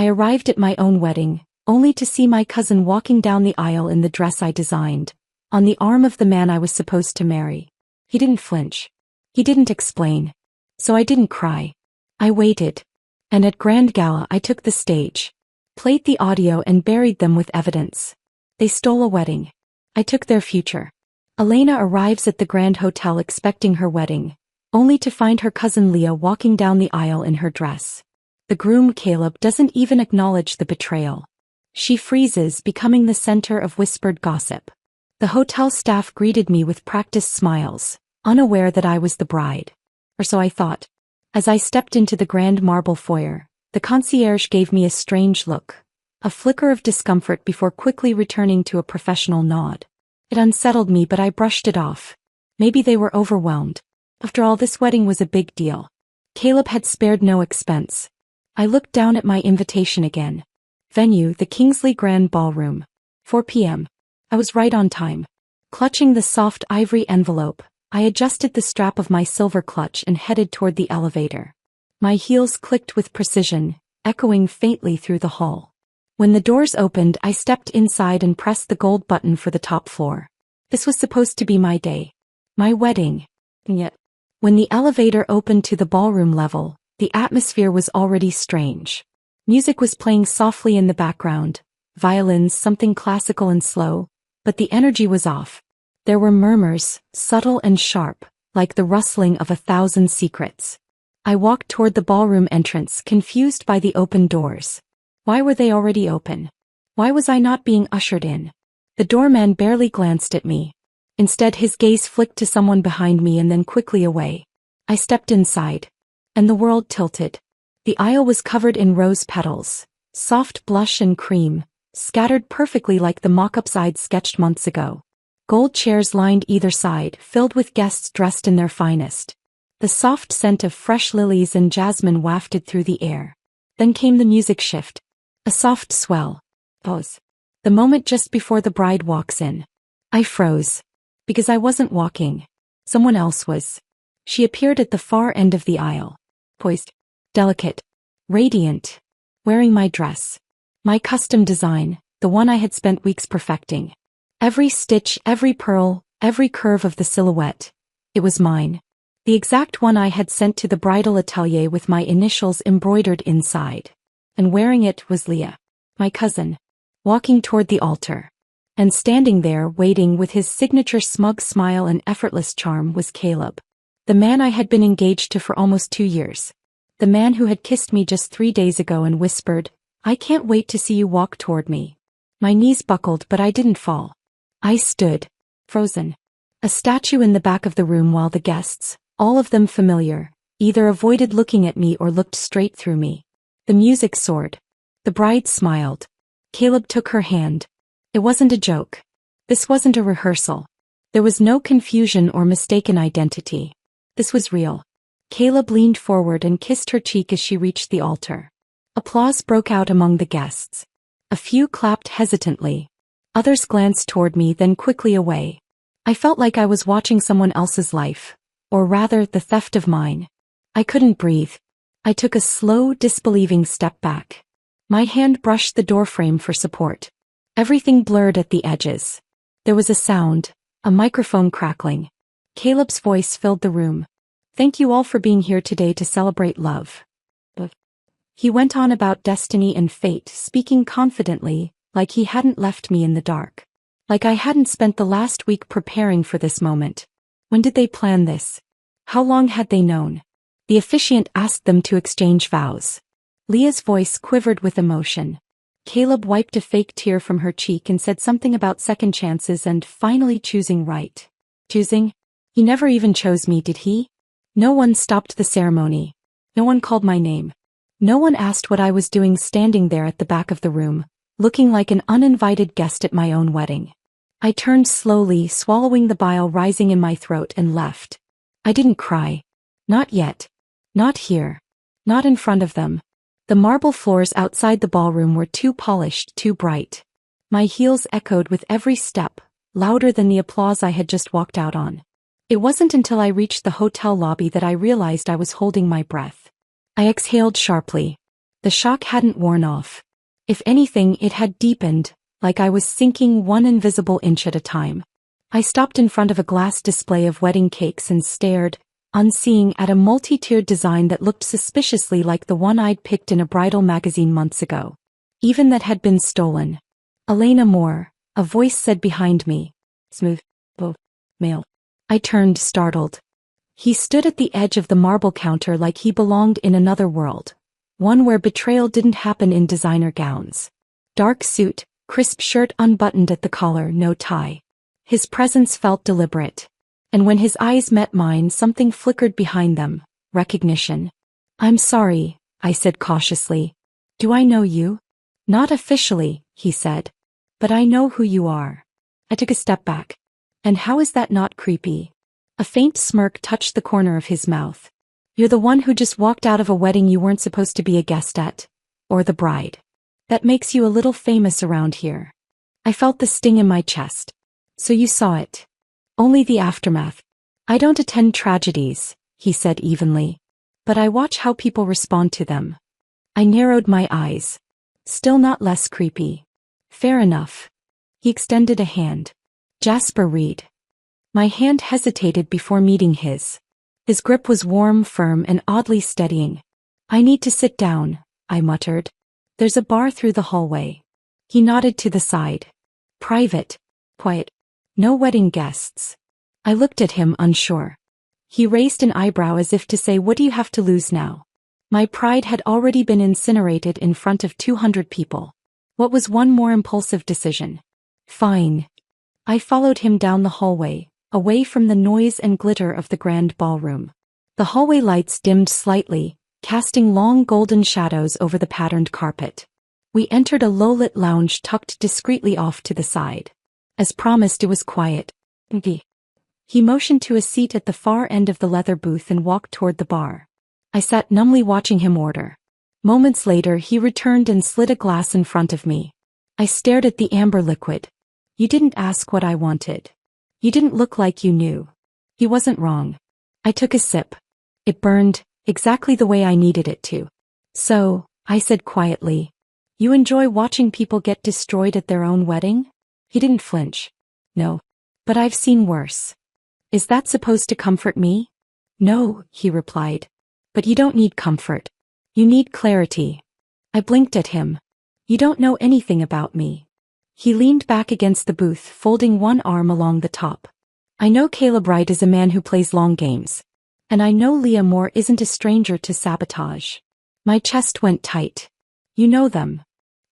I arrived at my own wedding, only to see my cousin walking down the aisle in the dress I designed, on the arm of the man I was supposed to marry. He didn't flinch. He didn't explain. So I didn't cry. I waited. And at Grand Gala I took the stage, played the audio and buried them with evidence. They stole a wedding. I took their future. Elena arrives at the Grand Hotel expecting her wedding, only to find her cousin Leah walking down the aisle in her dress. The groom Caleb doesn't even acknowledge the betrayal. She freezes, becoming the center of whispered gossip. The hotel staff greeted me with practiced smiles, unaware that I was the bride. Or so I thought. As I stepped into the grand marble foyer, the concierge gave me a strange look, a flicker of discomfort before quickly returning to a professional nod. It unsettled me, but I brushed it off. Maybe they were overwhelmed. After all, this wedding was a big deal. Caleb had spared no expense. I looked down at my invitation again. Venue: the Kingsley Grand Ballroom. 4 p.m. I was right on time. Clutching the soft ivory envelope, I adjusted the strap of my silver clutch and headed toward the elevator. My heels clicked with precision, echoing faintly through the hall. When the doors opened, I stepped inside and pressed the gold button for the top floor. This was supposed to be my day. My wedding. And yet, when the elevator opened to the ballroom level, the atmosphere was already strange. Music was playing softly in the background, violins, something classical and slow, but the energy was off. There were murmurs, subtle and sharp, like the rustling of 1,000 secrets. I walked toward the ballroom entrance, confused by the open doors. Why were they already open? Why was I not being ushered in? The doorman barely glanced at me. Instead, his gaze flicked to someone behind me and then quickly away. I stepped inside. And the world tilted. The aisle was covered in rose petals, soft blush and cream, scattered perfectly like the mock-ups I'd sketched months ago. Gold chairs lined either side, filled with guests dressed in their finest. The soft scent of fresh lilies and jasmine wafted through the air. Then came the music shift. A soft swell. Pause. The moment just before the bride walks in. I froze. Because I wasn't walking. Someone else was. She appeared at the far end of the aisle. Poised. Delicate. Radiant. Wearing my dress. My custom design, the one I had spent weeks perfecting. Every stitch, every pearl, every curve of the silhouette. It was mine. The exact one I had sent to the bridal atelier with my initials embroidered inside. And wearing it was Leah, my cousin, walking toward the altar. And standing there, waiting with his signature smug smile and effortless charm, was Caleb. The man I had been engaged to for almost 2 years. The man who had kissed me just 3 days ago and whispered, "I can't wait to see you walk toward me." My knees buckled, but I didn't fall. I stood, frozen. A statue in the back of the room, while the guests, all of them familiar, either avoided looking at me or looked straight through me. The music soared. The bride smiled. Caleb took her hand. It wasn't a joke. This wasn't a rehearsal. There was no confusion or mistaken identity. This was real. Caleb leaned forward and kissed her cheek as she reached the altar. Applause broke out among the guests. A few clapped hesitantly. Others glanced toward me, then quickly away. I felt like I was watching someone else's life, or rather, the theft of mine. I couldn't breathe. I took a slow, disbelieving step back. My hand brushed the doorframe for support. Everything blurred at the edges. There was a sound, a microphone crackling. Caleb's voice filled the room. "Thank you all for being here today to celebrate love." He went on about destiny and fate, speaking confidently, like he hadn't left me in the dark. Like I hadn't spent the last week preparing for this moment. When did they plan this? How long had they known? The officiant asked them to exchange vows. Leah's voice quivered with emotion. Caleb wiped a fake tear from her cheek and said something about second chances and finally choosing right. Choosing? He never even chose me, did he? No one stopped the ceremony. No one called my name. No one asked what I was doing standing there at the back of the room, looking like an uninvited guest at my own wedding. I turned slowly, swallowing the bile rising in my throat, and left. I didn't cry. Not yet. Not here. Not in front of them. The marble floors outside the ballroom were too polished, too bright. My heels echoed with every step, louder than the applause I had just walked out on. It wasn't until I reached the hotel lobby that I realized I was holding my breath. I exhaled sharply. The shock hadn't worn off. If anything, it had deepened, like I was sinking one invisible inch at a time. I stopped in front of a glass display of wedding cakes and stared, unseeing, at a multi-tiered design that looked suspiciously like the one I'd picked in a bridal magazine months ago. Even that had been stolen. Elena Moore, a voice said behind me. Smooth. Male. I turned, startled. He stood at the edge of the marble counter like he belonged in another world. One where betrayal didn't happen in designer gowns. Dark suit, crisp shirt unbuttoned at the collar, no tie. His presence felt deliberate. And when his eyes met mine, something flickered behind them. Recognition. "I'm sorry," I said cautiously. "Do I know you?" "Not officially," he said. "But I know who you are." I took a step back. "And how is that not creepy?" A faint smirk touched the corner of his mouth. "You're the one who just walked out of a wedding you weren't supposed to be a guest at. Or the bride. That makes you a little famous around here." I felt the sting in my chest. "So you saw it." "Only the aftermath. I don't attend tragedies," he said evenly. "But I watch how people respond to them." I narrowed my eyes. "Still not less creepy." "Fair enough." He extended a hand. "Jasper Reed." My hand hesitated before meeting his. His grip was warm, firm, and oddly steadying. "I need to sit down," I muttered. "There's a bar through the hallway." He nodded to the side. "Private. Quiet. No wedding guests." I looked at him, unsure. He raised an eyebrow as if to say, "What do you have to lose now?" My pride had already been incinerated in front of 200 people. What was one more impulsive decision? "Fine." I followed him down the hallway, away from the noise and glitter of the grand ballroom. The hallway lights dimmed slightly, casting long golden shadows over the patterned carpet. We entered a low-lit lounge tucked discreetly off to the side. As promised, it was quiet. He motioned to a seat at the far end of the leather booth and walked toward the bar. I sat numbly watching him order. Moments later, he returned and slid a glass in front of me. I stared at the amber liquid. "You didn't ask what I wanted. You didn't look like you knew." He wasn't wrong. I took a sip. It burned, exactly the way I needed it to. "So," I said quietly, "you enjoy watching people get destroyed at their own wedding?" He didn't flinch. "No. But I've seen worse." "Is that supposed to comfort me?" "No," he replied. "But you don't need comfort. You need clarity." I blinked at him. "You don't know anything about me." He leaned back against the booth, folding one arm along the top. "I know Caleb Wright is a man who plays long games. And I know Leah Moore isn't a stranger to sabotage." My chest went tight. "You know them."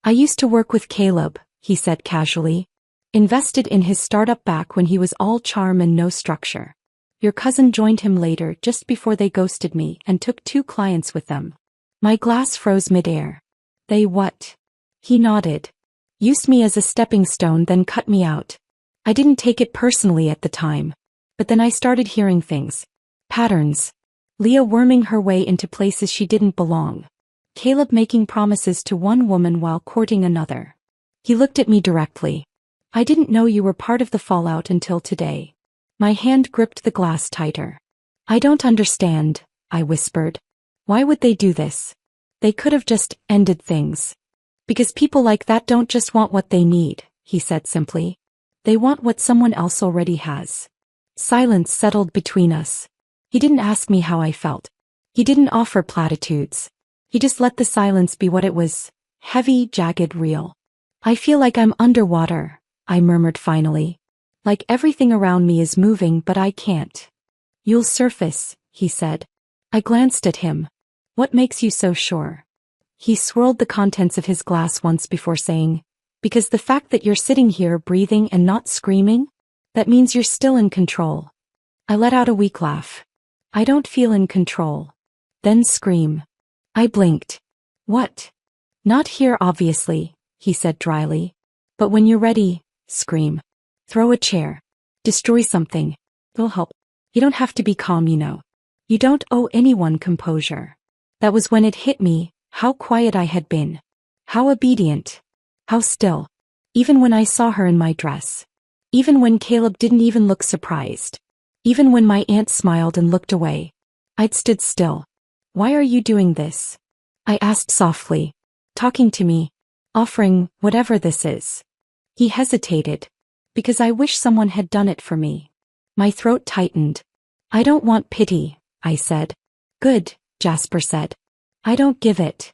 "I used to work with Caleb," he said casually. "Invested in his startup back when he was all charm and no structure. Your cousin joined him later, just before they ghosted me, and took 2 clients with them." My glass froze midair. "They what?" He nodded. "Used me as a stepping stone, then cut me out." I didn't take it personally at the time. But then I started hearing things. Patterns. Leah worming her way into places she didn't belong. Caleb making promises to one woman while courting another. He looked at me directly. "I didn't know you were part of the fallout until today." My hand gripped the glass tighter. "I don't understand," I whispered. "Why would they do this? They could have just ended things." "Because people like that don't just want what they need," he said simply. "They want what someone else already has." Silence settled between us. He didn't ask me how I felt. He didn't offer platitudes. He just let the silence be what it was. Heavy, jagged, real. "I feel like I'm underwater," I murmured finally. "Like everything around me is moving but I can't." "You'll surface," he said. I glanced at him. "What makes you so sure?" He swirled the contents of his glass once before saying, "Because the fact that you're sitting here breathing and not screaming, that means you're still in control." I let out a weak laugh. "I don't feel in control." "Then scream." I blinked. "What?" "Not here, obviously," he said dryly. "But when you're ready, scream. Throw a chair. Destroy something. It'll help. You don't have to be calm, you know. You don't owe anyone composure." That was when it hit me, how quiet I had been. How obedient. How still. Even when I saw her in my dress. Even when Caleb didn't even look surprised. Even when my aunt smiled and looked away. I'd stood still. "Why are you doing this?" I asked softly. Talking to me. Offering whatever this is. He hesitated. Because I wish someone had done it for me. My throat tightened. I don't want pity, I said. Good, Jasper said. I don't give it.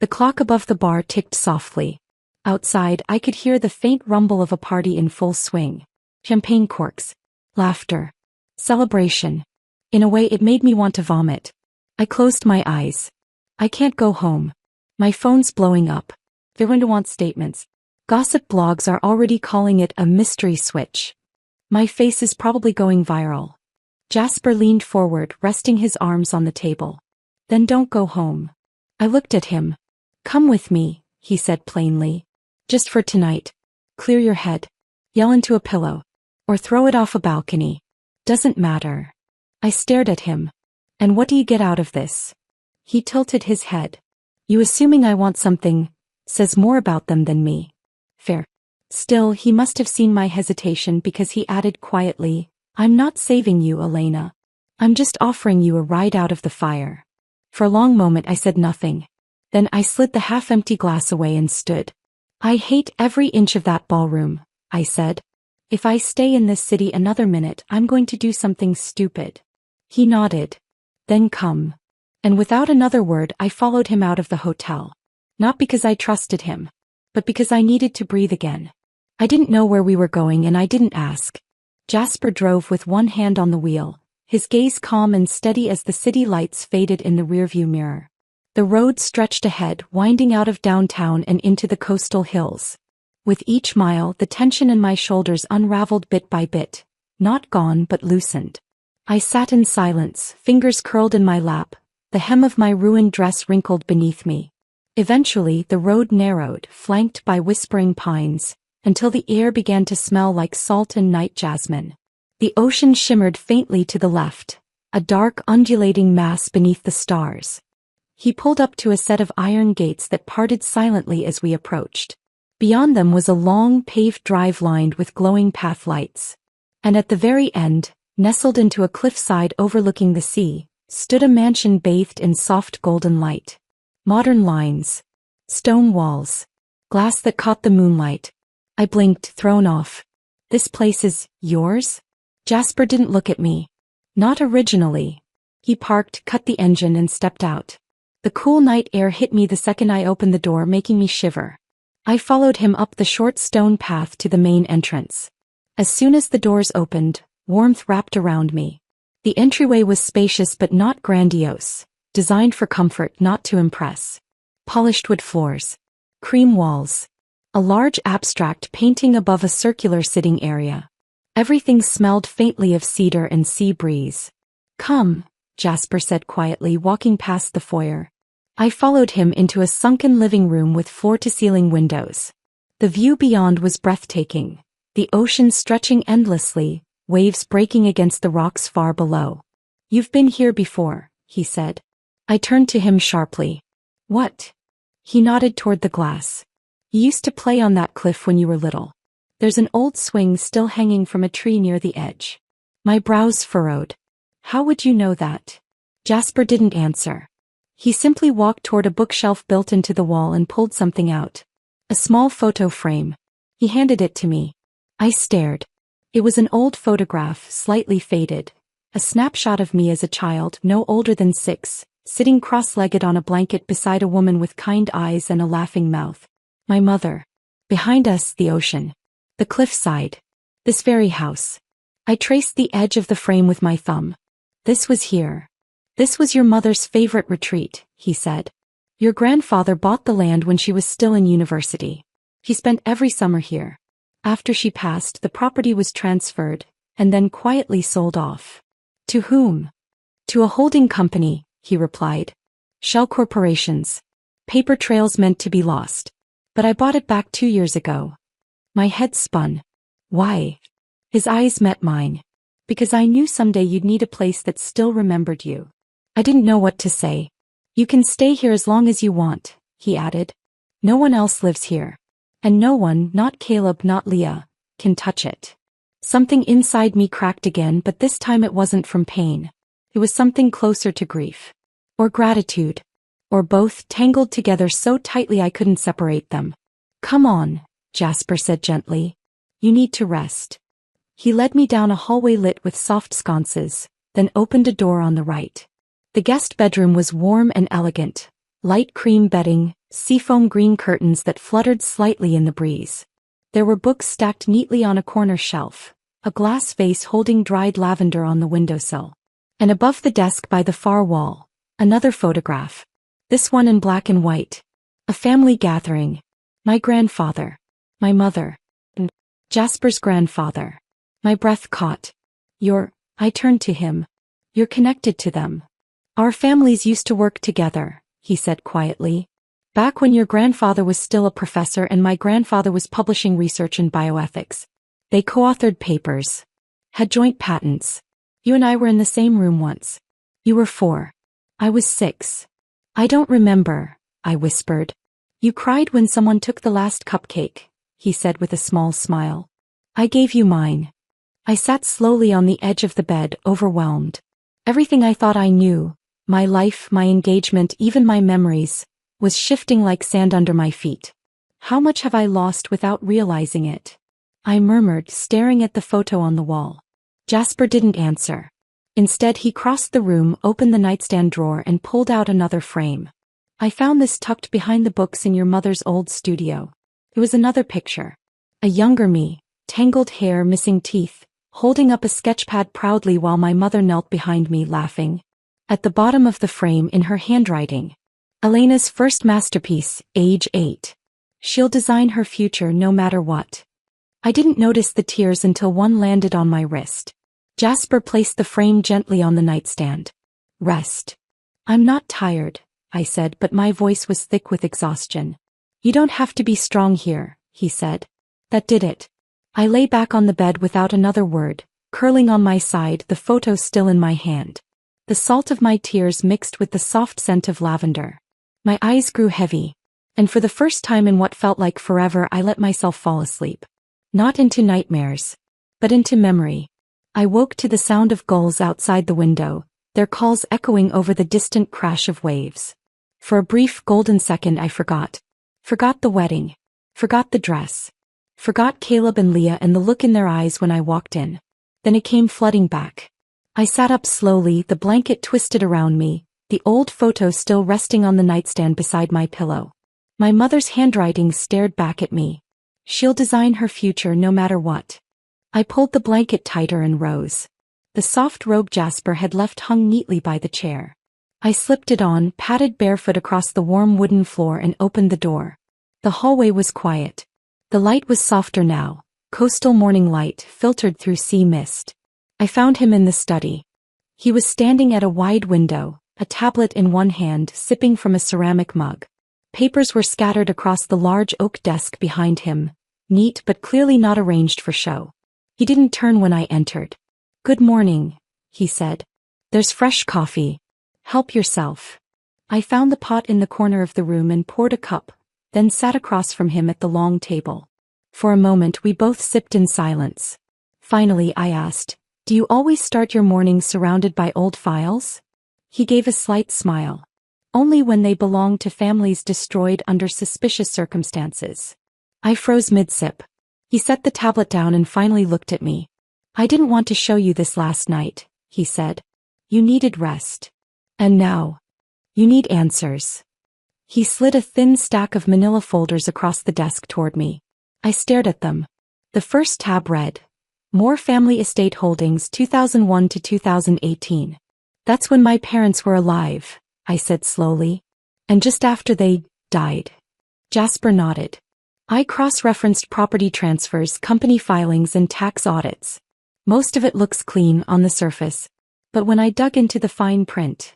The clock above the bar ticked softly. Outside, I could hear the faint rumble of a party in full swing. Champagne corks. Laughter. Celebration. In a way, it made me want to vomit. I closed my eyes. I can't go home. My phone's blowing up. They're going to want statements. Gossip blogs are already calling it a mystery switch. My face is probably going viral. Jasper leaned forward, resting his arms on the table. Then don't go home. I looked at him. Come with me, he said plainly. Just for tonight. Clear your head. Yell into a pillow. Or throw it off a balcony. Doesn't matter. I stared at him. And what do you get out of this? He tilted his head. You assuming I want something, says more about them than me. Fair. Still, he must have seen my hesitation because he added quietly, I'm not saving you, Elena. I'm just offering you a ride out of the fire. For a long moment I said nothing. Then I slid the half-empty glass away and stood. I hate every inch of that ballroom, I said. If I stay in this city another minute, I'm going to do something stupid. He nodded. Then come. And without another word, I followed him out of the hotel. Not because I trusted him, but because I needed to breathe again. I didn't know where we were going and I didn't ask. Jasper drove with one hand on the wheel, his gaze calm and steady as the city lights faded in the rearview mirror. The road stretched ahead, winding out of downtown and into the coastal hills. With each mile, the tension in my shoulders unraveled bit by bit, not gone but loosened. I sat in silence, fingers curled in my lap, the hem of my ruined dress wrinkled beneath me. Eventually, the road narrowed, flanked by whispering pines, until the air began to smell like salt and night jasmine. The ocean shimmered faintly to the left, a dark undulating mass beneath the stars. He pulled up to a set of iron gates that parted silently as we approached. Beyond them was a long paved drive lined with glowing path lights. And at the very end, nestled into a cliffside overlooking the sea, stood a mansion bathed in soft golden light. Modern lines. Stone walls. Glass that caught the moonlight. I blinked, thrown off. This place is yours? Jasper didn't look at me. Not originally. He parked, cut the engine and stepped out. The cool night air hit me the second I opened the door, making me shiver. I followed him up the short stone path to the main entrance. As soon as the doors opened, warmth wrapped around me. The entryway was spacious but not grandiose, designed for comfort, not to impress. Polished wood floors. Cream walls. A large abstract painting above a circular sitting area. Everything smelled faintly of cedar and sea breeze. Come, Jasper said quietly, walking past the foyer. I followed him into a sunken living room with floor-to-ceiling windows. The view beyond was breathtaking, the ocean stretching endlessly, waves breaking against the rocks far below. You've been here before, he said. I turned to him sharply. What? He nodded toward the glass. You used to play on that cliff when you were little. There's an old swing still hanging from a tree near the edge. My brows furrowed. How would you know that? Jasper didn't answer. He simply walked toward a bookshelf built into the wall and pulled something out. A small photo frame. He handed it to me. I stared. It was an old photograph, slightly faded. A snapshot of me as a child, no older than 6, sitting cross-legged on a blanket beside a woman with kind eyes and a laughing mouth. My mother. Behind us, the ocean. The cliffside. This very house. I traced the edge of the frame with my thumb. This was here. This was your mother's favorite retreat, he said. Your grandfather bought the land when she was still in university. He spent every summer here. After she passed, the property was transferred, and then quietly sold off. To whom? To a holding company, he replied. Shell corporations. Paper trails meant to be lost. But I bought it back 2 years ago. My head spun. Why? His eyes met mine. Because I knew someday you'd need a place that still remembered you. I didn't know what to say. You can stay here as long as you want, he added. No one else lives here. And no one, not Caleb, not Leah, can touch it. Something inside me cracked again, but this time it wasn't from pain. It was something closer to grief. Or gratitude. Or both, tangled together so tightly I couldn't separate them. Come on, Jasper said gently. You need to rest. He led me down a hallway lit with soft sconces, then opened a door on the right. The guest bedroom was warm and elegant. Light cream bedding, seafoam green curtains that fluttered slightly in the breeze. There were books stacked neatly on a corner shelf, a glass vase holding dried lavender on the windowsill. And above the desk by the far wall, another photograph. This one in black and white. A family gathering. My grandfather. My mother. And Jasper's grandfather. My breath caught. I turned to him. You're connected to them. Our families used to work together, he said quietly. Back when your grandfather was still a professor and my grandfather was publishing research in bioethics. They co-authored papers. Had joint patents. You and I were in the same room once. You were 4. I was 6. I don't remember, I whispered. You cried when someone took the last cupcake, he said with a small smile. I gave you mine. I sat slowly on the edge of the bed, overwhelmed. Everything I thought I knew, my life, my engagement, even my memories, was shifting like sand under my feet. How much have I lost without realizing it? I murmured, staring at the photo on the wall. Jasper didn't answer. Instead, he crossed the room, opened the nightstand drawer and pulled out another frame. I found this tucked behind the books in your mother's old studio. It was another picture. A younger me, tangled hair, missing teeth, holding up a sketchpad proudly while my mother knelt behind me, laughing. At the bottom of the frame, in her handwriting, Elena's first masterpiece, age 8. She'll design her future no matter what. I didn't notice the tears until one landed on my wrist. Jasper placed the frame gently on the nightstand. Rest. I'm not tired, I said, but my voice was thick with exhaustion. You don't have to be strong here, he said. That did it. I lay back on the bed without another word, curling on my side, the photo still in my hand. The salt of my tears mixed with the soft scent of lavender. My eyes grew heavy, and for the first time in what felt like forever I let myself fall asleep. Not into nightmares, but into memory. I woke to the sound of gulls outside the window, their calls echoing over the distant crash of waves. For a brief golden second I forgot. Forgot the wedding. Forgot the dress. Forgot Caleb and Leah and the look in their eyes when I walked in. Then it came flooding back. I sat up slowly, the blanket twisted around me, the old photo still resting on the nightstand beside my pillow. My mother's handwriting stared back at me. She'll design her future no matter what. I pulled the blanket tighter and rose. The soft robe Jasper had left hung neatly by the chair. I slipped it on, padded barefoot across the warm wooden floor and opened the door. The hallway was quiet. The light was softer now, coastal morning light filtered through sea mist. I found him in the study. He was standing at a wide window, a tablet in one hand, sipping from a ceramic mug. Papers were scattered across the large oak desk behind him, neat but clearly not arranged for show. He didn't turn when I entered. Good morning, he said. There's fresh coffee. Help yourself. I found the pot in the corner of the room and poured a cup, then sat across from him at the long table. For a moment we both sipped in silence. Finally I asked, do you always start your mornings surrounded by old files? He gave a slight smile. Only when they belong to families destroyed under suspicious circumstances. I froze mid-sip. He set the tablet down and finally looked at me. I didn't want to show you this last night, he said. You needed rest. And now, you need answers. He slid a thin stack of manila folders across the desk toward me. I stared at them. The first tab read, More Family Estate Holdings 2001 to 2018. That's when my parents were alive, I said slowly. And just after they died. Jasper nodded. I cross-referenced property transfers, company filings, and tax audits. Most of it looks clean on the surface. But when I dug into the fine print,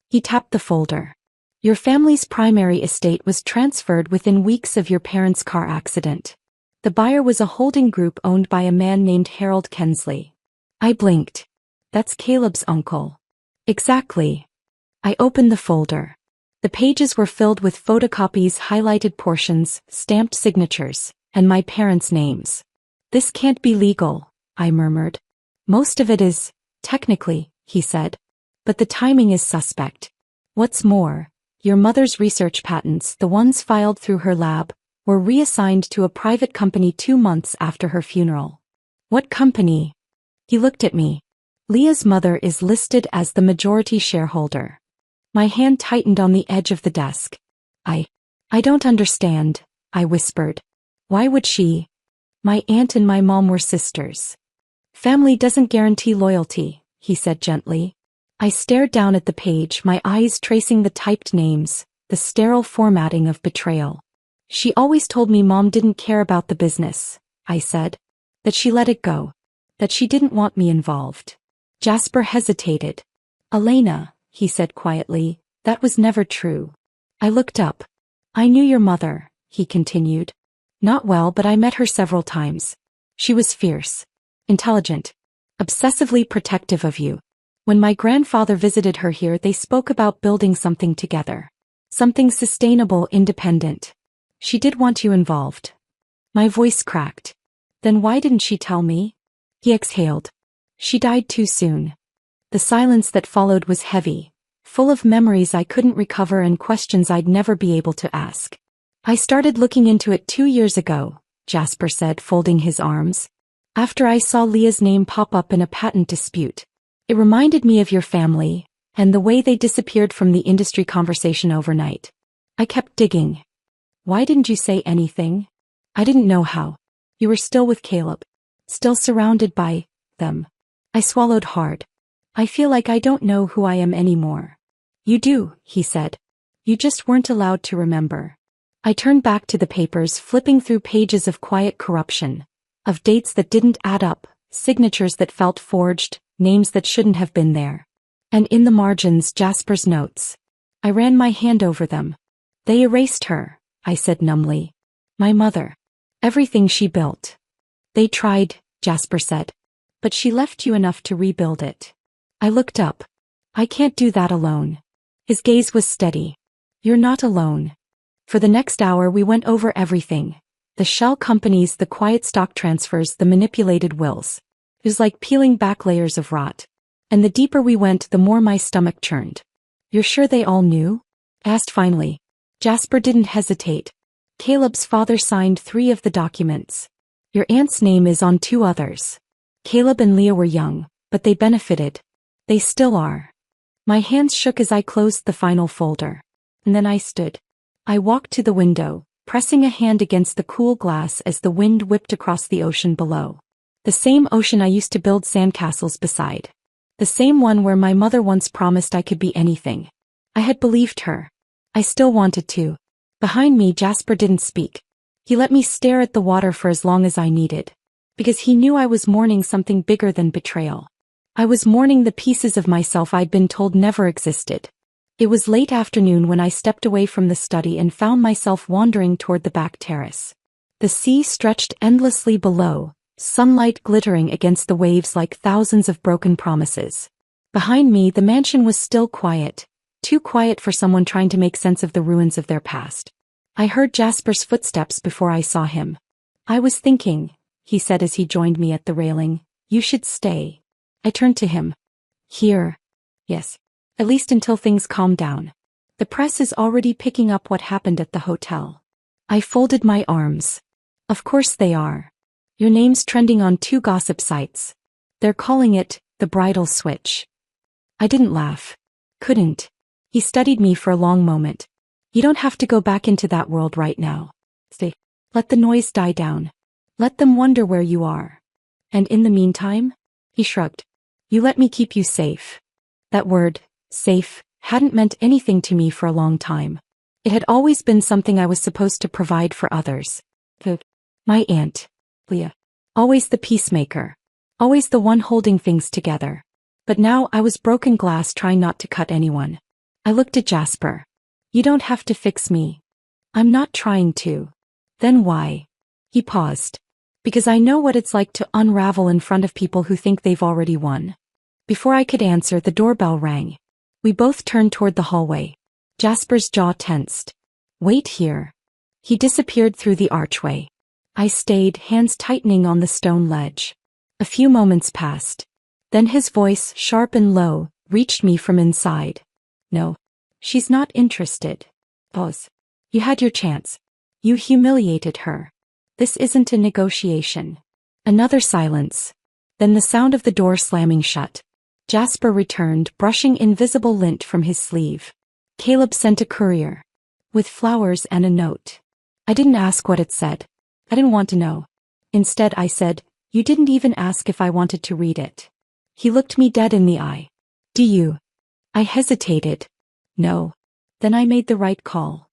he tapped the folder. Your family's primary estate was transferred within weeks of your parents' car accident. The buyer was a holding group owned by a man named Harold Kensley. I blinked. That's Caleb's uncle. Exactly. I opened the folder. The pages were filled with photocopies, highlighted portions, stamped signatures, and my parents' names. This can't be legal, I murmured. Most of it is, technically, he said. But the timing is suspect. What's more, Your mother's research patents, the ones filed through her lab, were reassigned to a private company 2 months after her funeral. What company? He looked at me. Leah's mother is listed as the majority shareholder. My hand tightened on the edge of the desk. I don't understand, I whispered. Why would she? My aunt and my mom were sisters. Family doesn't guarantee loyalty, he said gently. I stared down at the page, my eyes tracing the typed names, the sterile formatting of betrayal. She always told me Mom didn't care about the business, I said. That she let it go. That she didn't want me involved. Jasper hesitated. Elena, he said quietly, that was never true. I looked up. I knew your mother, he continued. Not well, but I met her several times. She was fierce, intelligent, obsessively protective of you. When my grandfather visited her here, they spoke about building something together. Something sustainable, independent. She did want you involved. My voice cracked. Then why didn't she tell me? He exhaled. She died too soon. The silence that followed was heavy, full of memories I couldn't recover and questions I'd never be able to ask. I started looking into it 2 years ago, Jasper said, folding his arms. After I saw Leah's name pop up in a patent dispute. It reminded me of your family, and the way they disappeared from the industry conversation overnight. I kept digging. Why didn't you say anything? I didn't know how. You were still with Caleb. Still surrounded by them. I swallowed hard. I feel like I don't know who I am anymore. You do, he said. You just weren't allowed to remember. I turned back to the papers, flipping through pages of quiet corruption, of dates that didn't add up, signatures that felt forged, names that shouldn't have been there. And in the margins, Jasper's notes. I ran my hand over them. They erased her, I said numbly. My mother. Everything she built. They tried, Jasper said. But she left you enough to rebuild it. I looked up. I can't do that alone. His gaze was steady. You're not alone. For the next hour we went over everything. The shell companies, the quiet stock transfers, the manipulated wills. It was like peeling back layers of rot. And the deeper we went, the more my stomach churned. You're sure they all knew? Asked finally. Jasper didn't hesitate. Caleb's father signed 3 of the documents. Your aunt's name is on 2 others. Caleb and Leah were young, but they benefited. They still are. My hands shook as I closed the final folder. And then I stood. I walked to the window, pressing a hand against the cool glass as the wind whipped across the ocean below. The same ocean I used to build sandcastles beside. The same one where my mother once promised I could be anything. I had believed her. I still wanted to. Behind me, Jasper didn't speak. He let me stare at the water for as long as I needed. Because he knew I was mourning something bigger than betrayal. I was mourning the pieces of myself I'd been told never existed. It was late afternoon when I stepped away from the study and found myself wandering toward the back terrace. The sea stretched endlessly below, sunlight glittering against the waves like thousands of broken promises. Behind me, the mansion was still quiet, too quiet for someone trying to make sense of the ruins of their past. I heard Jasper's footsteps before I saw him. I was thinking, he said as he joined me at the railing, you should stay. I turned to him. Here. Yes. At least until things calm down. The press is already picking up what happened at the hotel. I folded my arms. Of course they are. Your name's trending on 2 gossip sites. They're calling it the bridal switch. I didn't laugh. Couldn't. He studied me for a long moment. You don't have to go back into that world right now. Stay. Let the noise die down. Let them wonder where you are. And in the meantime? He shrugged. You let me keep you safe. That word, safe, hadn't meant anything to me for a long time. It had always been something I was supposed to provide for others. My aunt, Leah. Always the peacemaker. Always the one holding things together. But now I was broken glass trying not to cut anyone. I looked at Jasper. You don't have to fix me. I'm not trying to. Then why? He paused. Because I know what it's like to unravel in front of people who think they've already won. Before I could answer, the doorbell rang. We both turned toward the hallway. Jasper's jaw tensed. Wait here. He disappeared through the archway. I stayed, hands tightening on the stone ledge. A few moments passed. Then his voice, sharp and low, reached me from inside. No. She's not interested. Pause. You had your chance. You humiliated her. This isn't a negotiation. Another silence. Then the sound of the door slamming shut. Jasper returned, brushing invisible lint from his sleeve. Caleb sent a courier. With flowers and a note. I didn't ask what it said. I didn't want to know. Instead I said, "You didn't even ask if I wanted to read it." He looked me dead in the eye. "Do you?" I hesitated. "No." Then I made the right call.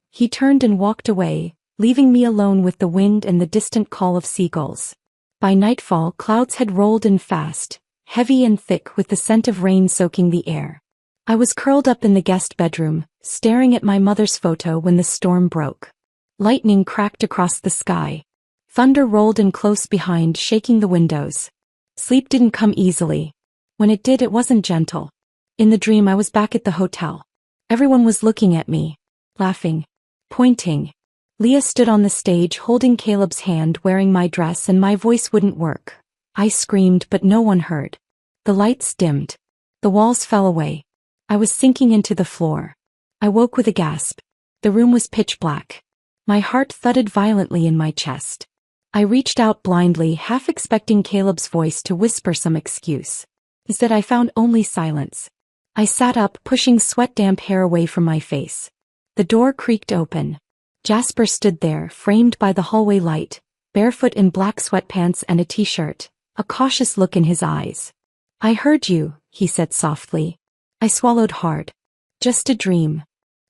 He turned and walked away, leaving me alone with the wind and the distant call of seagulls. By nightfall, clouds had rolled in fast, heavy and thick with the scent of rain soaking the air. I was curled up in the guest bedroom, staring at my mother's photo when the storm broke. Lightning cracked across the sky. Thunder rolled in close behind, shaking the windows. Sleep didn't come easily. When it did, it wasn't gentle. In the dream, I was back at the hotel. Everyone was looking at me, laughing, pointing. Leah stood on the stage holding Caleb's hand, wearing my dress, and my voice wouldn't work. I screamed, but no one heard. The lights dimmed. The walls fell away. I was sinking into the floor. I woke with a gasp. The room was pitch black. My heart thudded violently in my chest. I reached out blindly, half expecting Caleb's voice to whisper some excuse. Instead, I found only silence. I sat up, pushing sweat-damp hair away from my face. The door creaked open. Jasper stood there, framed by the hallway light, barefoot in black sweatpants and a t-shirt, a cautious look in his eyes. "I heard you," he said softly. I swallowed hard. "Just a dream."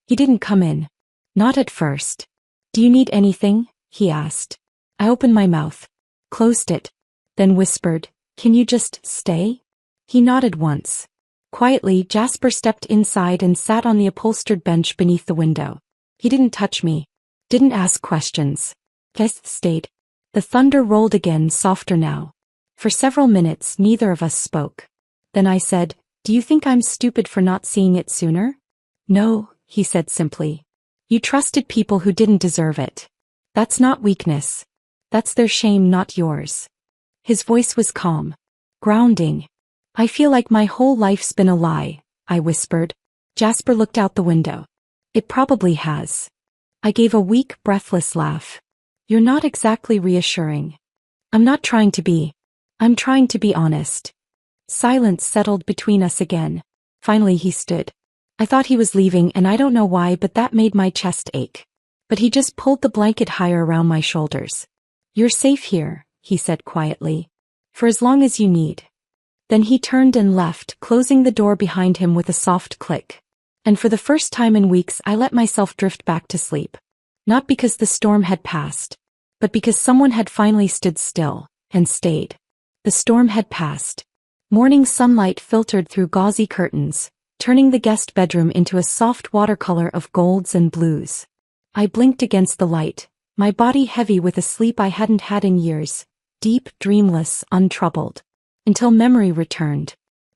He didn't come in. Not at first. "Do you need anything?" he asked. I opened my mouth, closed it, then whispered, "Can you just stay?" He nodded once. Quietly, Jasper stepped inside and sat on the upholstered bench beneath the window. He didn't touch me. Didn't ask questions. Just stayed. The thunder rolled again, softer now. For several minutes, neither of us spoke. Then I said, "Do you think I'm stupid for not seeing it sooner?" "No," he said simply. "You trusted people who didn't deserve it. That's not weakness. That's their shame, not yours." His voice was calm. Grounding. "I feel like my whole life's been a lie," I whispered. Jasper looked out the window. "It probably has." I gave a weak, breathless laugh. "You're not exactly reassuring." "I'm not trying to be. I'm trying to be honest." Silence settled between us again. Finally he stood. I thought he was leaving, and I don't know why, but that made my chest ache. But he just pulled the blanket higher around my shoulders. "You're safe here," he said quietly. "For as long as you need." Then he turned and left, closing the door behind him with a soft click. And for the first time in weeks, I let myself drift back to sleep. Not because the storm had passed, but because someone had finally stood still, and stayed. The storm had passed. Morning sunlight filtered through gauzy curtains, turning the guest bedroom into a soft watercolor of golds and blues. I blinked against the light, my body heavy with a sleep I hadn't had in years, deep, dreamless, untroubled. Until memory returned.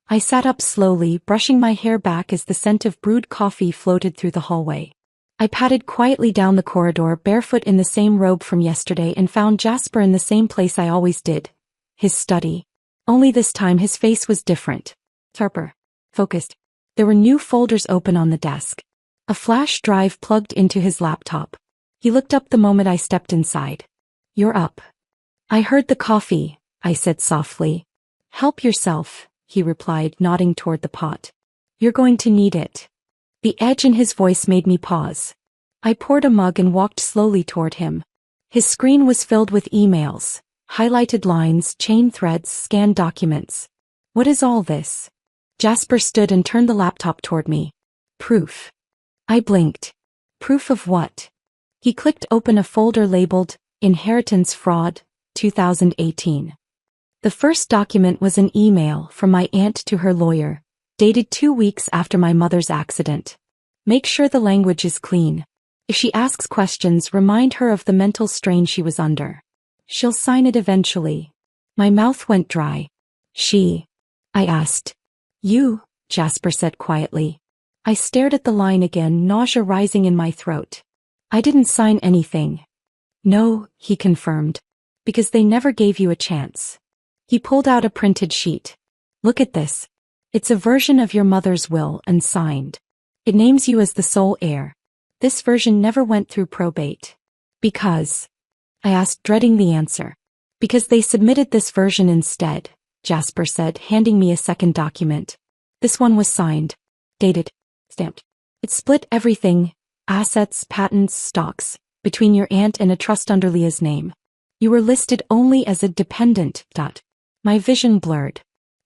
I sat up slowly, brushing my hair back as the scent of brewed coffee floated through the hallway. I padded quietly down the corridor, barefoot in the same robe from yesterday, and found Jasper in the same place I always did. His study. Only this time his face was different. Sharper. Focused. There were new folders open on the desk. A flash drive plugged into his laptop. He looked up the moment I stepped inside. "You're up." "I heard the coffee," I said softly. "Help yourself," he replied, nodding toward the pot. "You're going to need it." The edge in his voice made me pause. I poured a mug and walked slowly toward him. His screen was filled with emails, highlighted lines, chain threads, scanned documents. "What is all this?" Jasper stood and turned the laptop toward me. "Proof." I blinked. "Proof of what?" He clicked open a folder labeled, Inheritance Fraud, 2018. The first document was an email from my aunt to her lawyer, dated 2 weeks after my mother's accident. "Make sure the language is clean. If she asks questions, remind her of the mental strain she was under. She'll sign it eventually." My mouth went dry. "She?" I asked. "You," Jasper said quietly. I stared at the line again, nausea rising in my throat. "I didn't sign anything." "No," he confirmed. "Because they never gave you a chance." He pulled out a printed sheet. "Look at this. It's a version of your mother's will, unsigned. It names you as the sole heir. This version never went through probate. Because? I asked, dreading the answer. Because they submitted this version instead, Jasper said, handing me a second document. This one was signed, dated, stamped. It split everything, assets, patents, stocks, between your aunt and a trust under Leah's name. You were listed only as a dependent. My vision blurred.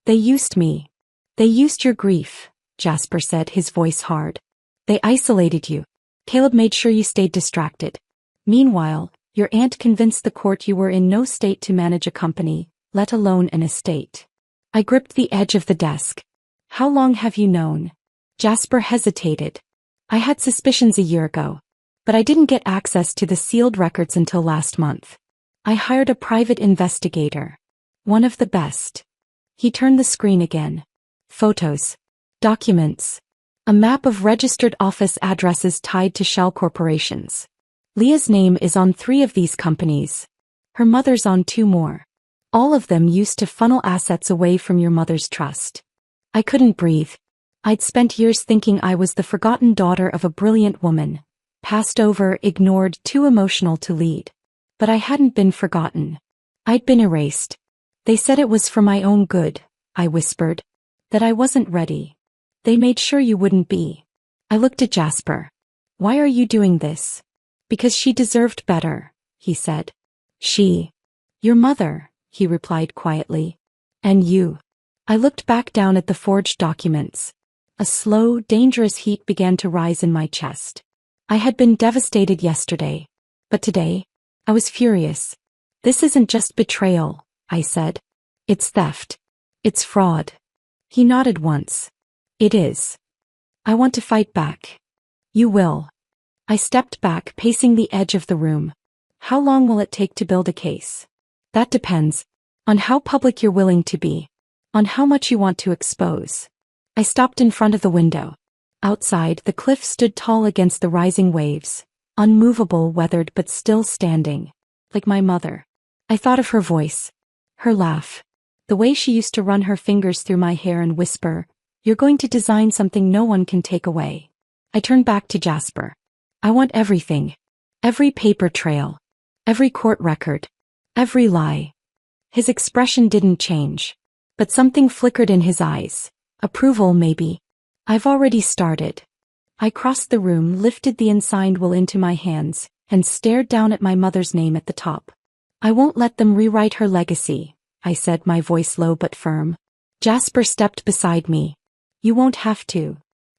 They used me. They used your grief, Jasper said, his voice hard. They isolated you. Caleb made sure you stayed distracted. Meanwhile, your aunt convinced the court you were in no state to manage a company, let alone an estate. I gripped the edge of the desk. How long have you known? Jasper hesitated. I had suspicions a year ago, but I didn't get access to the sealed records until last month. I hired a private investigator. One of the best. He turned the screen again. Photos. Documents. A map of registered office addresses tied to shell corporations. Leah's name is on 3 of these companies. Her mother's on 2 more. All of them used to funnel assets away from your mother's trust. I couldn't breathe. I'd spent years thinking I was the forgotten daughter of a brilliant woman, passed over, ignored, too emotional to lead. But I hadn't been forgotten. I'd been erased. They said it was for my own good, I whispered. That I wasn't ready. They made sure you wouldn't be. I looked at Jasper. Why are you doing this? Because she deserved better, he said. She. Your mother, he replied quietly. And you. I looked back down at the forged documents. A slow, dangerous heat began to rise in my chest. I had been devastated yesterday. But today, I was furious. This isn't just betrayal, I said. It's theft. It's fraud. He nodded once. It is. I want to fight back. You will. I stepped back, pacing the edge of the room. How long will it take to build a case? That depends. On how public you're willing to be. On how much you want to expose. I stopped in front of the window. Outside, the cliff stood tall against the rising waves. Unmovable, weathered, but still standing. Like my mother. I thought of her voice. Her laugh. The way she used to run her fingers through my hair and whisper, "You're going to design something no one can take away." I turned back to Jasper. I want everything. Every paper trail. Every court record. Every lie. His expression didn't change. But something flickered in his eyes. Approval, maybe. I've already started. I crossed the room, lifted the unsigned will into my hands, and stared down at my mother's name at the top. I won't let them rewrite her legacy, I said, my voice low but firm. Jasper stepped beside me. You won't have to.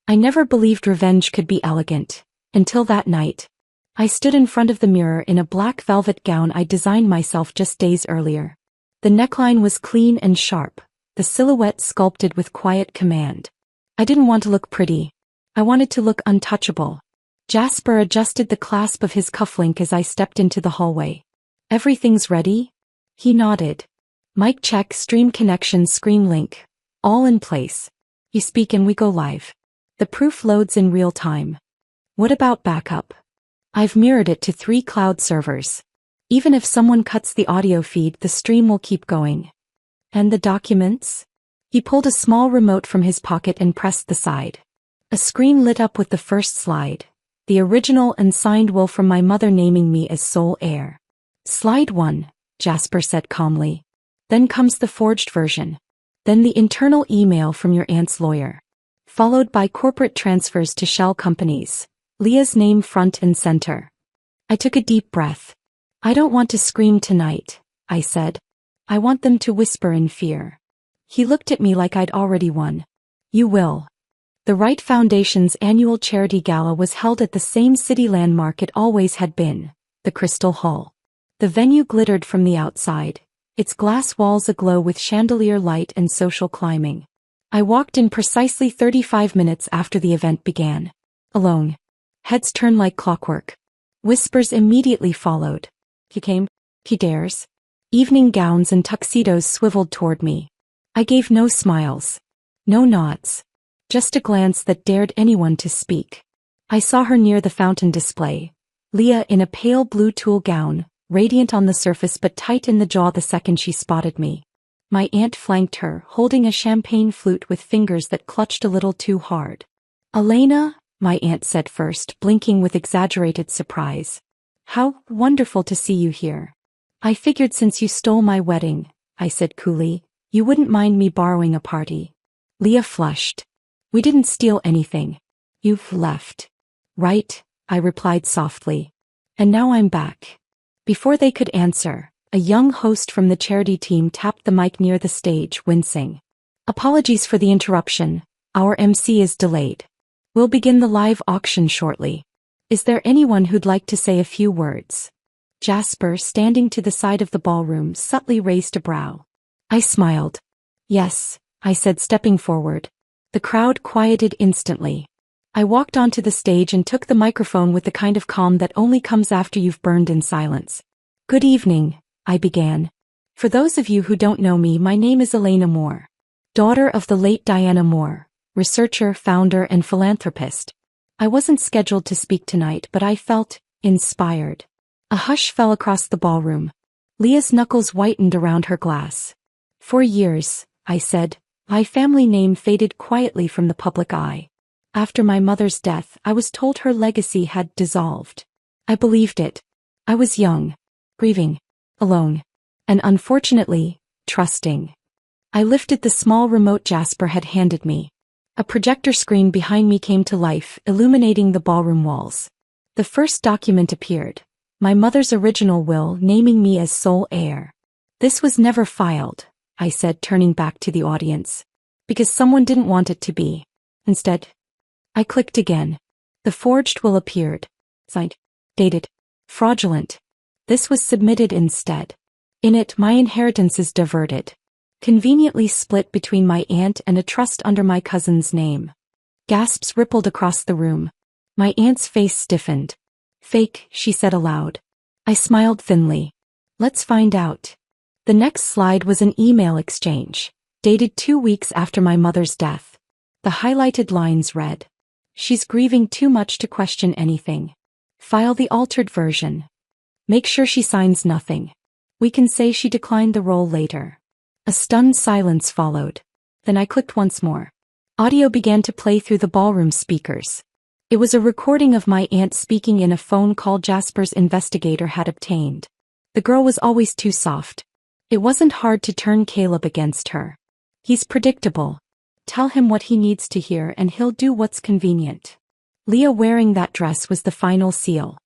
I never believed revenge could be elegant. Until that night. I stood in front of the mirror in a black velvet gown I designed myself just days earlier. The neckline was clean and sharp, the silhouette sculpted with quiet command. I didn't want to look pretty. I wanted to look untouchable. Jasper adjusted the clasp of his cufflink as I stepped into the hallway. Everything's ready? He nodded. Mic check, stream connection, screen link. All in place. You speak and we go live. The proof loads in real time. What about backup? I've mirrored it to 3 cloud servers. Even if someone cuts the audio feed, the stream will keep going. And the documents? He pulled a small remote from his pocket and pressed the side. A screen lit up with the first slide. The original and signed will from my mother naming me as sole heir. Slide 1, Jasper said calmly. Then comes the forged version. Then the internal email from your aunt's lawyer. Followed by corporate transfers to shell companies. Leah's name front and center. I took a deep breath. I don't want to scream tonight, I said. I want them to whisper in fear. He looked at me like I'd already won. You will. The Wright Foundation's annual charity gala was held at the same city landmark it always had been, the Crystal Hall. The venue glittered from the outside, its glass walls aglow with chandelier light and social climbing. I walked in precisely 35 minutes after the event began. Alone. Heads turned like clockwork. Whispers immediately followed. He came. He dares. Evening gowns and tuxedos swiveled toward me. I gave no smiles. No nods. Just a glance that dared anyone to speak. I saw her near the fountain display. Leah in a pale blue tulle gown, radiant on the surface but tight in the jaw the second she spotted me. My aunt flanked her, holding a champagne flute with fingers that clutched a little too hard. Elena, my aunt said first, blinking with exaggerated surprise. How wonderful to see you here. I figured since you stole my wedding, I said coolly, you wouldn't mind me borrowing a party. Leah flushed. We didn't steal anything. You've left. Right, I replied softly. And now I'm back. Before they could answer, a young host from the charity team tapped the mic near the stage, wincing. Apologies for the interruption. Our MC is delayed. We'll begin the live auction shortly. Is there anyone who'd like to say a few words? Jasper, standing to the side of the ballroom, subtly raised a brow. I smiled. Yes, I said, stepping forward. The crowd quieted instantly. I walked onto the stage and took the microphone with the kind of calm that only comes after you've burned in silence. Good evening, I began. For those of you who don't know me, my name is Elena Moore, daughter of the late Diana Moore, researcher, founder, and philanthropist. I wasn't scheduled to speak tonight, but I felt inspired. A hush fell across the ballroom. Leah's knuckles whitened around her glass. For years, I said, my family name faded quietly from the public eye. After my mother's death, I was told her legacy had dissolved. I believed it. I was young, grieving, alone, and unfortunately, trusting. I lifted the small remote Jasper had handed me. A projector screen behind me came to life, illuminating the ballroom walls. The first document appeared. My mother's original will, naming me as sole heir. This was never filed, I said, turning back to the audience. Because someone didn't want it to be. Instead, I clicked again. The forged will appeared. Signed. Dated. Fraudulent. This was submitted instead. In it, my inheritance is diverted. Conveniently split between my aunt and a trust under my cousin's name. Gasps rippled across the room. My aunt's face stiffened. Fake, she said aloud. I smiled thinly. Let's find out. The next slide was an email exchange, dated 2 weeks after my mother's death. The highlighted lines read, she's grieving too much to question anything. File the altered version. Make sure she signs nothing. We can say she declined the role later. A stunned silence followed. Then I clicked once more. Audio began to play through the ballroom speakers. It was a recording of my aunt speaking in a phone call Jasper's investigator had obtained. The girl was always too soft. It wasn't hard to turn Caleb against her. He's predictable. Tell him what he needs to hear and he'll do what's convenient. Leah wearing that dress was the final seal.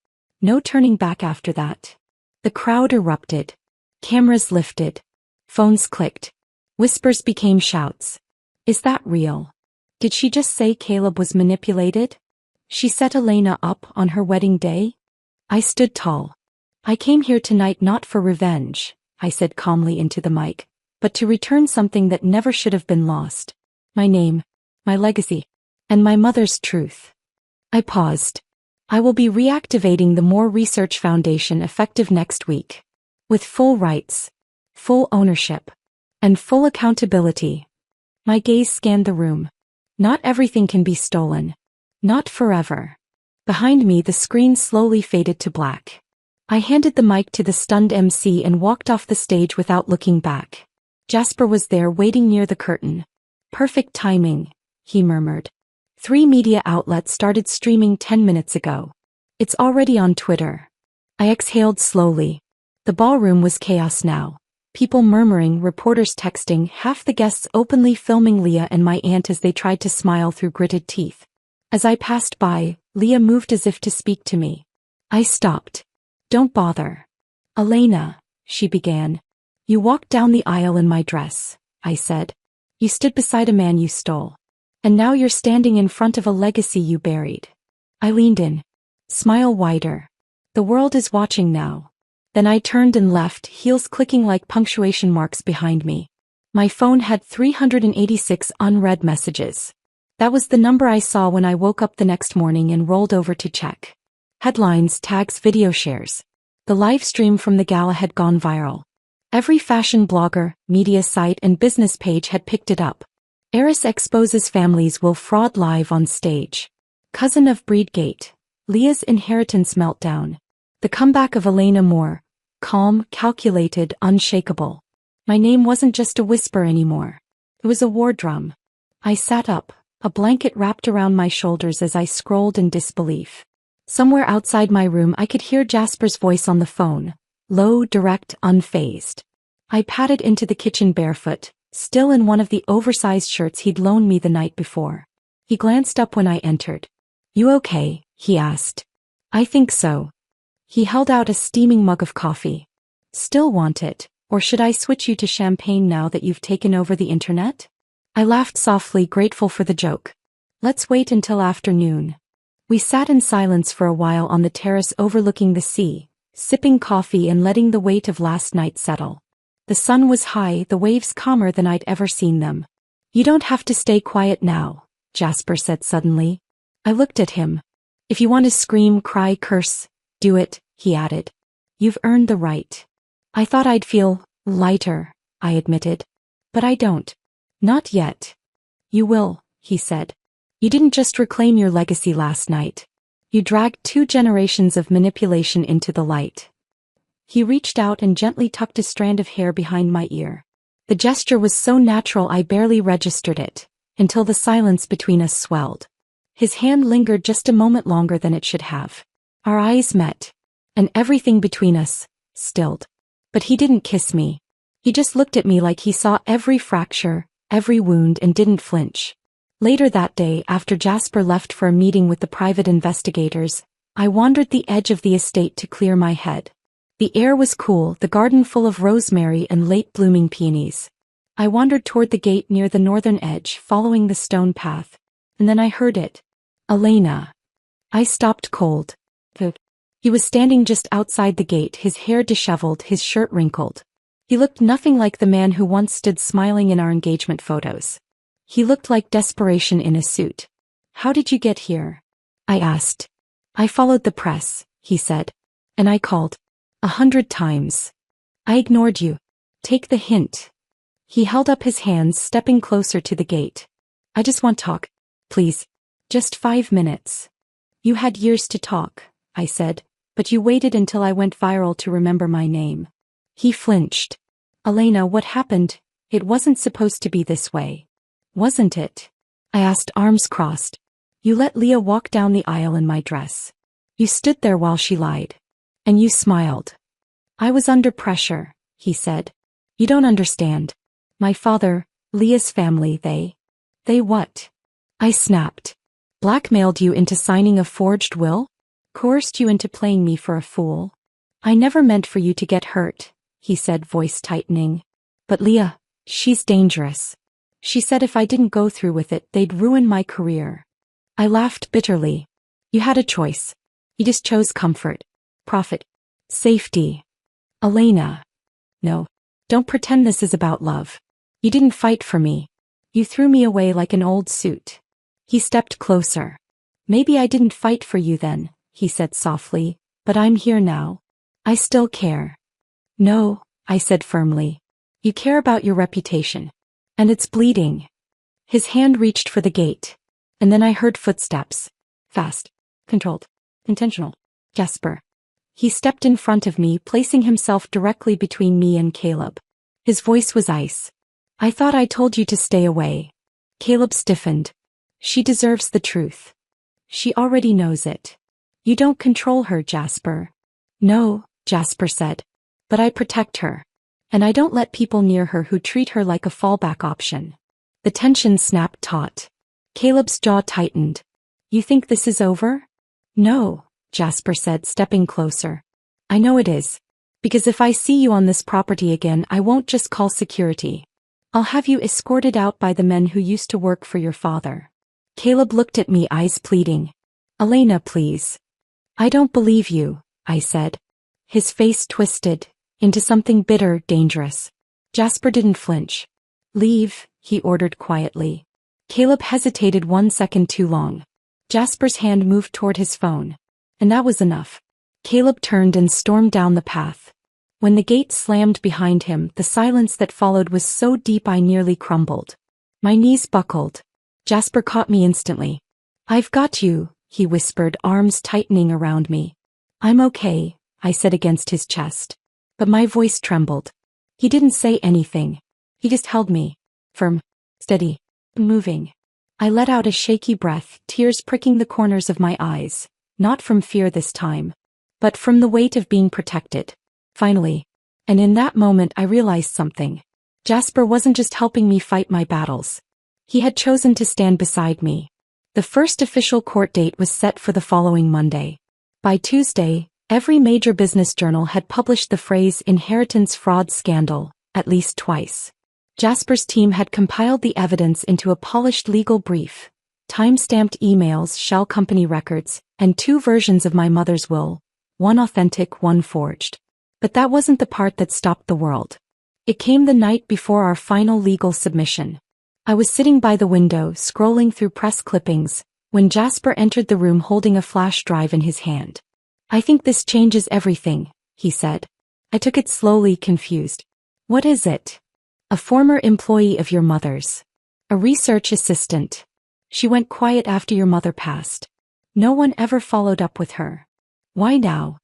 No turning back after that. The crowd erupted. Cameras lifted. Phones clicked. Whispers became shouts. Is that real? Did she just say Caleb was manipulated? She set Elena up on her wedding day? I stood tall. I came here tonight not for revenge, I said calmly into the mic, but to return something that never should have been lost. My name, my legacy, and my mother's truth. I paused. I will be reactivating the Moore Research Foundation effective next week. With full rights, full ownership, and full accountability. My gaze scanned the room. Not everything can be stolen. Not forever. Behind me, the screen slowly faded to black. I handed the mic to the stunned MC and walked off the stage without looking back. Jasper was there waiting near the curtain. Perfect timing, he murmured. 3 media outlets started streaming 10 minutes ago. It's already on Twitter. I exhaled slowly. The ballroom was chaos now. People murmuring, reporters texting, half the guests openly filming Leah and my aunt as they tried to smile through gritted teeth. As I passed by, Leah moved as if to speak to me. I stopped. Don't bother. Elena, she began. You walked down the aisle in my dress, I said. You stood beside a man you stole. And now you're standing in front of a legacy you buried. I leaned in. Smile wider. The world is watching now. Then I turned and left, heels clicking like punctuation marks behind me. My phone had 386 unread messages. That was the number I saw when I woke up the next morning and rolled over to check. Headlines, tags, video shares. The live stream from the gala had gone viral. Every fashion blogger, media site and business page had picked it up. Heiress exposes families will fraud live on stage. Cousin of Breedgate. Leah's inheritance meltdown. The comeback of Elena Moore. Calm, calculated, unshakable. My name wasn't just a whisper anymore. It was a war drum. I sat up, a blanket wrapped around my shoulders as I scrolled in disbelief. Somewhere outside my room I could hear Jasper's voice on the phone, low, direct, unfazed. I padded into the kitchen barefoot, still in one of the oversized shirts he'd loaned me the night before. He glanced up when I entered. "You okay?" he asked. "I think so." He held out a steaming mug of coffee. "Still want it, or should I switch you to champagne now that you've taken over the internet?" I laughed softly, grateful for the joke. "Let's wait until afternoon." We sat in silence for a while on the terrace overlooking the sea, sipping coffee and letting the weight of last night settle. The sun was high, the waves calmer than I'd ever seen them. "You don't have to stay quiet now," Jasper said suddenly. I looked at him. "If you want to scream, cry, curse, do it," he added. "You've earned the right." I thought I'd feel lighter, I admitted. "But I don't. Not yet." "You will," he said. "You didn't just reclaim your legacy last night. You dragged 2 generations of manipulation into the light." He reached out and gently tucked a strand of hair behind my ear. The gesture was so natural I barely registered it, until the silence between us swelled. His hand lingered just a moment longer than it should have. Our eyes met, and everything between us stilled. But he didn't kiss me. He just looked at me like he saw every fracture, every wound, and didn't flinch. Later that day, after Jasper left for a meeting with the private investigators, I wandered the edge of the estate to clear my head. The air was cool, the garden full of rosemary and late-blooming peonies. I wandered toward the gate near the northern edge, following the stone path. And then I heard it. "Elena." I stopped cold. He was standing just outside the gate, his hair disheveled, his shirt wrinkled. He looked nothing like the man who once stood smiling in our engagement photos. He looked like desperation in a suit. "How did you get here?" I asked. "I followed the press," he said. "And I called 100 times. I ignored you. Take the hint." He held up his hands, stepping closer to the gate. "I just want to talk. Please. Just 5 minutes." "You had years to talk," I said, "but you waited until I went viral to remember my name." He flinched. "Elena, what happened? It wasn't supposed to be this way." "Wasn't it?" I asked, arms crossed. "You let Leah walk down the aisle in my dress. You stood there while she lied. And you smiled." "I was under pressure," he said. "You don't understand. My father, Leah's family, they what?" I snapped. "Blackmailed you into signing a forged will? Coerced you into playing me for a fool? I never meant for you to get hurt," he said, voice tightening. "But Leah, she's dangerous. She said if I didn't go through with it, they'd ruin my career." I laughed bitterly. "You had a choice. You just chose comfort, profit, safety." "Elena." "No. Don't pretend this is about love. You didn't fight for me. You threw me away like an old suit." He stepped closer. "Maybe I didn't fight for you then," he said softly, "but I'm here now. I still care." "No," I said firmly. "You care about your reputation. And it's bleeding." His hand reached for the gate. And then I heard footsteps. Fast. Controlled. Intentional. "Jasper." He stepped in front of me, placing himself directly between me and Caleb. His voice was ice. "I thought I told you to stay away." Caleb stiffened. "She deserves the truth. She already knows it. You don't control her, Jasper." "No," Jasper said. "But I protect her. And I don't let people near her who treat her like a fallback option." The tension snapped taut. Caleb's jaw tightened. "You think this is over?" "No," Jasper said, stepping closer. "I know it is. Because if I see you on this property again, I won't just call security. I'll have you escorted out by the men who used to work for your father." Caleb looked at me, eyes pleading. "Elena, please." "I don't believe you," I said. His face twisted into something bitter, dangerous. Jasper didn't flinch. "Leave," he ordered quietly. Caleb hesitated 1 second too long. Jasper's hand moved toward his phone. And that was enough. Caleb turned and stormed down the path. When the gate slammed behind him, the silence that followed was so deep I nearly crumbled. My knees buckled. Jasper caught me instantly. "I've got you," he whispered, arms tightening around me. "I'm okay," I said against his chest. But my voice trembled. He didn't say anything. He just held me. Firm. Steady. Moving. I let out a shaky breath, tears pricking the corners of my eyes, not from fear this time, but from the weight of being protected. Finally. And in that moment I realized something. Jasper wasn't just helping me fight my battles. He had chosen to stand beside me. The first official court date was set for the following Monday. By Tuesday, every major business journal had published the phrase inheritance fraud scandal, at least twice. Jasper's team had compiled the evidence into a polished legal brief, time-stamped emails, shell company records, and 2 versions of my mother's will, one authentic, one forged. But that wasn't the part that stopped the world. It came the night before our final legal submission. I was sitting by the window, scrolling through press clippings, when Jasper entered the room holding a flash drive in his hand. "I think this changes everything," he said. I took it slowly, confused. "What is it?" "A former employee of your mother's. A research assistant. She went quiet after your mother passed. No one ever followed up with her. Why now?"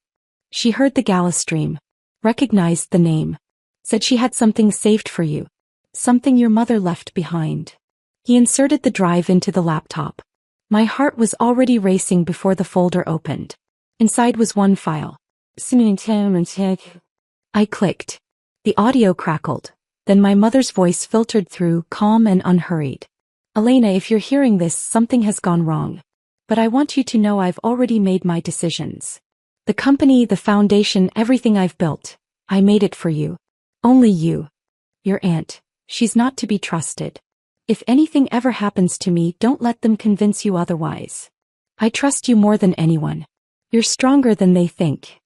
"She heard the gala stream. Recognized the name. Said she had something saved for you. Something your mother left behind." He inserted the drive into the laptop. My heart was already racing before the folder opened. Inside was one file. I clicked. The audio crackled. Then my mother's voice filtered through, calm and unhurried. "Elena, if you're hearing this, something has gone wrong. But I want you to know I've already made my decisions. The company, the foundation, everything I've built. I made it for you. Only you. Your aunt. She's not to be trusted. If anything ever happens to me, don't let them convince you otherwise. I trust you more than anyone. You're stronger than they think."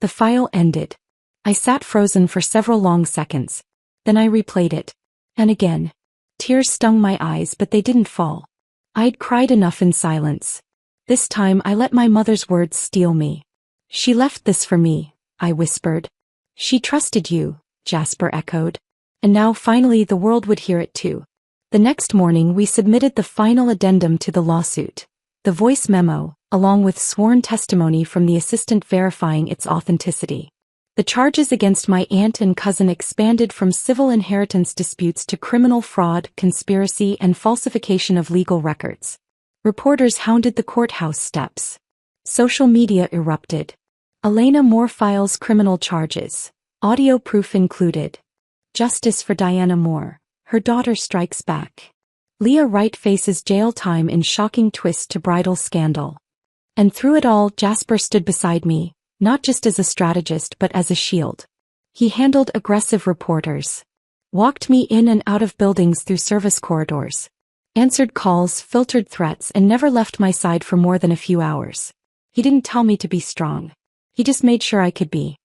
The file ended. I sat frozen for several long seconds. Then I replayed it. And again. Tears stung my eyes, but they didn't fall. I'd cried enough in silence. This time I let my mother's words steal me. "She left this for me," I whispered. "She trusted you," Jasper echoed. And now finally the world would hear it too. The next morning we submitted the final addendum to the lawsuit. The voice memo, along with sworn testimony from the assistant verifying its authenticity. The charges against my aunt and cousin expanded from civil inheritance disputes to criminal fraud, conspiracy, and falsification of legal records. Reporters hounded the courthouse steps. Social media erupted. Elena Moore files criminal charges. Audio proof included. Justice for Diana Moore. Her daughter strikes back. Leah Wright faces jail time in shocking twist to bridal scandal. And through it all, Jasper stood beside me, not just as a strategist but as a shield. He handled aggressive reporters. Walked me in and out of buildings through service corridors. Answered calls, filtered threats, and never left my side for more than a few hours. He didn't tell me to be strong. He just made sure I could be.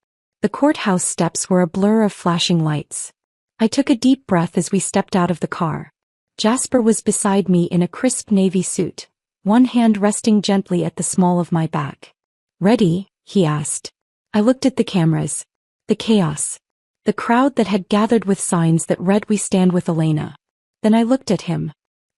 The courthouse steps were a blur of flashing lights. I took a deep breath as we stepped out of the car. Jasper was beside me in a crisp navy suit, one hand resting gently at the small of my back. "Ready?" he asked. I looked at the cameras. The chaos. The crowd that had gathered with signs that read "We stand with Elena." Then I looked at him.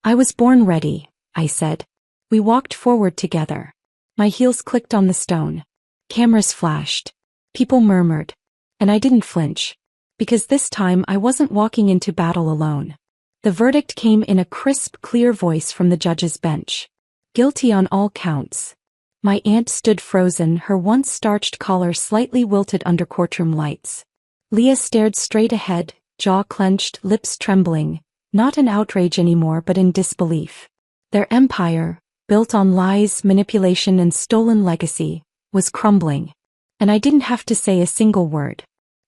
"I was born ready," I said. We walked forward together. My heels clicked on the stone. Cameras flashed. People murmured. And I didn't flinch. Because this time I wasn't walking into battle alone. The verdict came in a crisp, clear voice from the judge's bench. Guilty on all counts. My aunt stood frozen, her once starched collar slightly wilted under courtroom lights. Leah stared straight ahead, jaw clenched, lips trembling, not in outrage anymore but in disbelief. Their empire, built on lies, manipulation, and stolen legacy, was crumbling. And I didn't have to say a single word.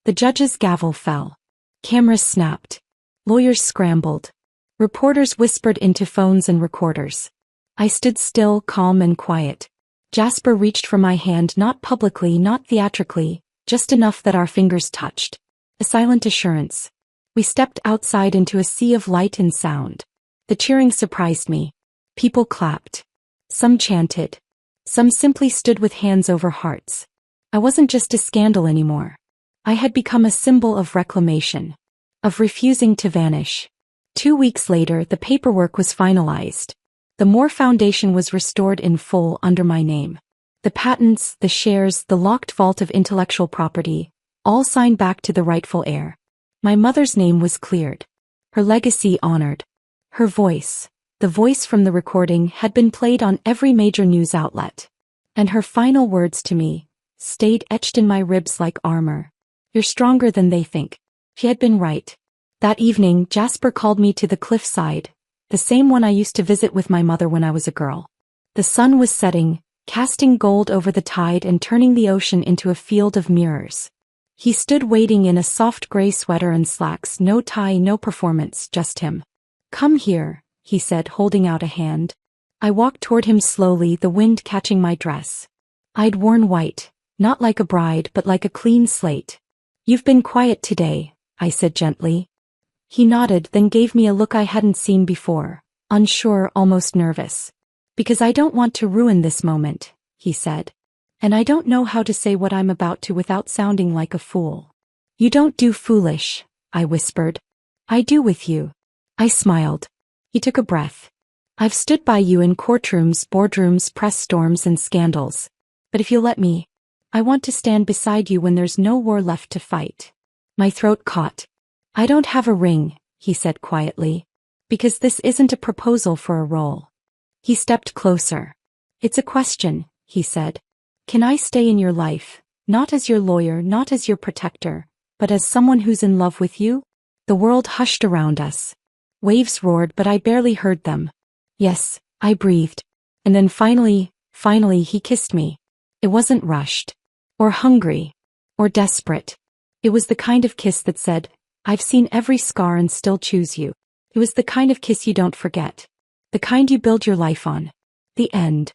The judge's gavel fell. Cameras snapped. Lawyers scrambled. Reporters whispered into phones and recorders. I stood still, calm and quiet. Jasper reached for my hand, not publicly, not theatrically, just enough that our fingers touched. A silent assurance. We stepped outside into a sea of light and sound. The cheering surprised me. People clapped. Some chanted. Some simply stood with hands over hearts. I wasn't just a scandal anymore. I had become a symbol of reclamation. Of refusing to vanish. 2 weeks later, the paperwork was finalized. The Moore Foundation was restored in full under my name. The patents, the shares, the locked vault of intellectual property, all signed back to the rightful heir. My mother's name was cleared. Her legacy honored. Her voice, The voice from the recording had been played on every major news outlet. And her final words to me stayed etched in my ribs like armor. You're stronger than they think. She had been right. That evening, Jasper called me to the cliffside, the same one I used to visit with my mother when I was a girl. The sun was setting, casting gold over the tide and turning the ocean into a field of mirrors. He stood waiting in a soft gray sweater and slacks, no tie, no performance, just him. Come here, he said, holding out a hand. I walked toward him slowly, the wind catching my dress. I'd worn white, not like a bride but like a clean slate. You've been quiet today, I said gently. He nodded, then gave me a look I hadn't seen before, unsure, almost nervous. Because I don't want to ruin this moment, he said. And I don't know how to say what I'm about to without sounding like a fool. You don't do foolish, I whispered. I do with you. I smiled. He took a breath. I've stood by you in courtrooms, boardrooms, press storms, and scandals. But if you'll let me, I want to stand beside you when there's no war left to fight. My throat caught. I don't have a ring, he said quietly. Because this isn't a proposal for a role. He stepped closer. It's a question, he said. Can I stay in your life, not as your lawyer, not as your protector, but as someone who's in love with you? The world hushed around us. Waves roared, but I barely heard them. Yes, I breathed. And then finally he kissed me. It wasn't rushed, or hungry, or desperate. It was the kind of kiss that said, I've seen every scar and still choose you. It was the kind of kiss you don't forget. The kind you build your life on. The end.